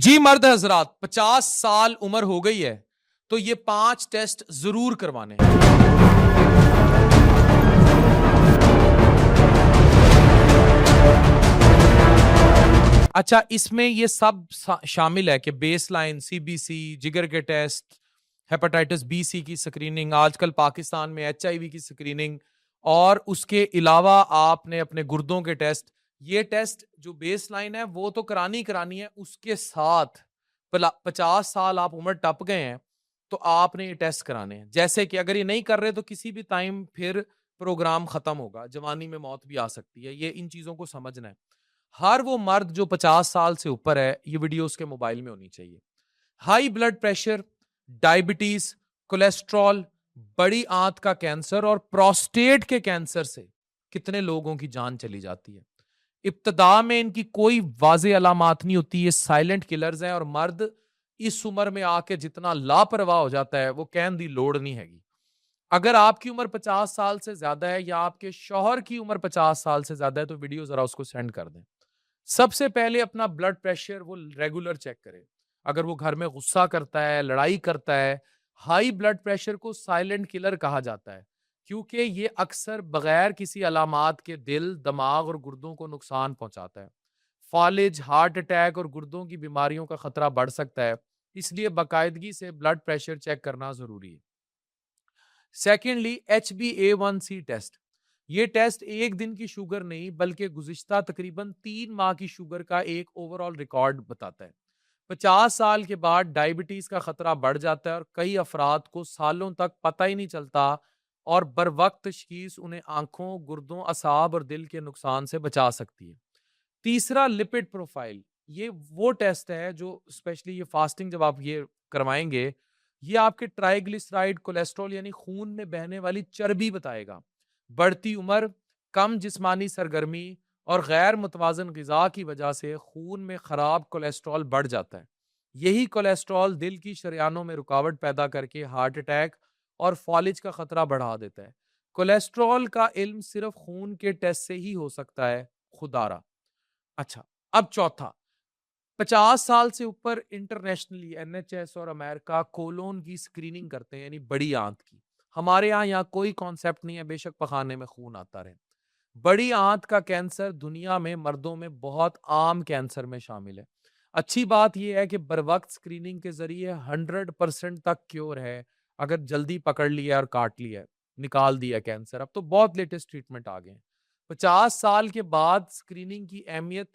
جی مرد حضرات 50 سال عمر ہو گئی ہے تو یہ 5 ٹیسٹ ضرور کروانے ہیں۔ اچھا اس میں یہ سب شامل ہے کہ base line, C B C, جگر کے ٹیسٹ، ہیپاٹائٹس بی سی کی سکریننگ، آج کل پاکستان میں ایچ آئی وی کی سکریننگ، اور اس کے علاوہ آپ نے اپنے گردوں کے ٹیسٹ، یہ ٹیسٹ جو بیس لائن ہے وہ تو کرانی ہے، اس کے ساتھ 50 سال آپ عمر ٹپ گئے ہیں تو آپ نے یہ ٹیسٹ کرانے ہیں۔ جیسے کہ اگر یہ نہیں کر رہے تو کسی بھی ٹائم پھر پروگرام ختم ہوگا، جوانی میں موت بھی آ سکتی ہے، یہ ان چیزوں کو سمجھنا ہے۔ ہر وہ مرد جو 50 سال سے اوپر ہے، یہ ویڈیو اس کے موبائل میں ہونی چاہیے۔ High blood pressure, diabetes, cholesterol, بڑی آنت کا کینسر اور پروسٹیٹ کے کینسر سے کتنے لوگوں کی جان چلی جاتی ہے۔ ابتدا میں ان کی کوئی واضح علامات نہیں ہوتی، یہ سائلنٹ کلرز ہیں، اور مرد اس عمر میں آ کے جتنا لاپرواہ ہو جاتا ہے وہ کہن دی لوڑ نہیں ہے گی۔ اگر آپ کی عمر 50 سال سے زیادہ ہے یا آپ کے شوہر کی عمر 50 سال سے زیادہ ہے تو ویڈیو ذرا اس کو سینڈ کر دیں۔ سب سے پہلے اپنا بلڈ پریشر وہ ریگولر چیک کرے۔ اگر وہ گھر میں غصہ کرتا ہے، لڑائی کرتا ہے، ہائی بلڈ پریشر کو سائلنٹ کلر کہا جاتا ہے، کیونکہ یہ اکثر بغیر کسی علامات کے دل، دماغ اور گردوں کو نقصان پہنچاتا ہے۔ فالج، ہارٹ اٹیک اور گردوں کی بیماریوں کا خطرہ بڑھ سکتا ہے، اس لیے باقاعدگی سے بلڈ پریشر چیک کرنا ضروری ہے۔ سیکنڈلی HbA1c ٹیسٹ، یہ ٹیسٹ ایک دن کی شوگر نہیں بلکہ گزشتہ تقریباً 3 ماہ کی شوگر کا ایک اوور آل ریکارڈ بتاتا ہے۔ 50 سال کے بعد ڈائبٹیز کا خطرہ بڑھ جاتا ہے اور کئی افراد کو سالوں تک پتہ ہی نہیں چلتا، اور بر وقت تشخیص انہیں آنکھوں، گردوں، اعصاب اور دل کے نقصان سے بچا سکتی ہے۔ تیسرا لپڈ پروفائل، یہ وہ ٹیسٹ ہے جو اسپیشلی یہ فاسٹنگ جب آپ یہ کروائیں گے، یہ آپ کے ٹرائیگلیسرائڈ، کولیسٹرول یعنی خون میں بہنے والی چربی بتائے گا۔ بڑھتی عمر، کم جسمانی سرگرمی اور غیر متوازن غذا کی وجہ سے خون میں خراب کولیسٹرول بڑھ جاتا ہے۔ یہی کولیسٹرول دل کی شریانوں میں رکاوٹ پیدا کر کے ہارٹ اٹیک اور فالج کا خطرہ بڑھا دیتا ہے۔ کولیسٹرول کا علم صرف خون کے ٹیسٹ سے ہی ہو سکتا ہے، خدارا۔ اچھا، اب چوتھا، 50 سال سے اوپر انٹرنیشنلی NHS اور امریکہ کولون کی سکریننگ کرتے ہیں، یعنی بڑی آنت کی۔ ہمارے یہاں کوئی کانسیپٹ نہیں ہے، بے شک پخانے میں خون آتا رہے۔ بڑی آنت کا کینسر دنیا میں مردوں میں بہت عام کینسر میں شامل ہے۔ اچھی بات یہ ہے کہ بر وقت سکریننگ کے ذریعے 100% تک کیور ہے، اگر جلدی پکڑ لیا اور کاٹ لیا، نکال دیا کینسر۔ اب تو بہت لیٹسٹ ٹریٹمنٹ آ گئے ہیں۔ 50 سال کے بعد سکریننگ کی اہمیت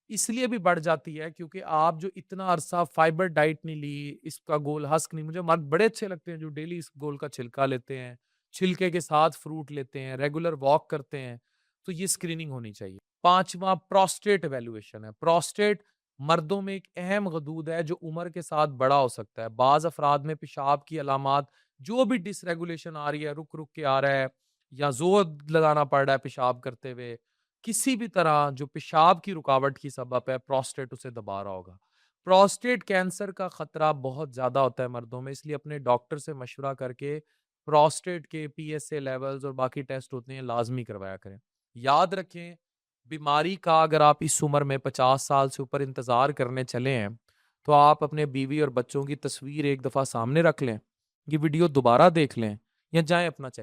اس لیے بھی بڑھ جاتی ہے کیونکہ آپ جو اتنا عرصہ فائبر ڈائٹ نہیں لی، اس کا گول ہسک نہیں، مجھے مرد بڑے اچھے لگتے ہیں جو ڈیلی اس گول کا چھلکا لیتے ہیں، چھلکے کے ساتھ فروٹ لیتے ہیں، ریگولر واک کرتے ہیں، تو یہ سکریننگ ہونی چاہیے۔ پانچواں پروسٹیٹ ایویلویشن ہے۔ پروسٹیٹ مردوں میں ایک اہم غدود ہے جو عمر کے ساتھ بڑا ہو سکتا ہے۔ بعض افراد میں پیشاب کی علامات، جو بھی ڈس ریگولیشن آ رہی ہے، رک رک کے آ رہا ہے یا زور لگانا پڑ رہا ہے پیشاب کرتے ہوئے، کسی بھی طرح جو پیشاب کی رکاوٹ کی سبب ہے، پروسٹیٹ اسے دبا رہا ہوگا۔ پروسٹیٹ کینسر کا خطرہ بہت زیادہ ہوتا ہے مردوں میں، اس لیے اپنے ڈاکٹر سے مشورہ کر کے پروسٹیٹ کے PSA لیولز اور باقی ٹیسٹ ہوتے ہیں لازمی کروایا کریں۔ یاد رکھیں، بیماری کا اگر آپ اس عمر میں 50 سال سے اوپر انتظار کرنے چلے ہیں تو آپ اپنے بیوی اور بچوں کی تصویر ایک دفعہ سامنے رکھ لیں، یہ ویڈیو دوبارہ دیکھ لیں یا جائیں اپنا چیک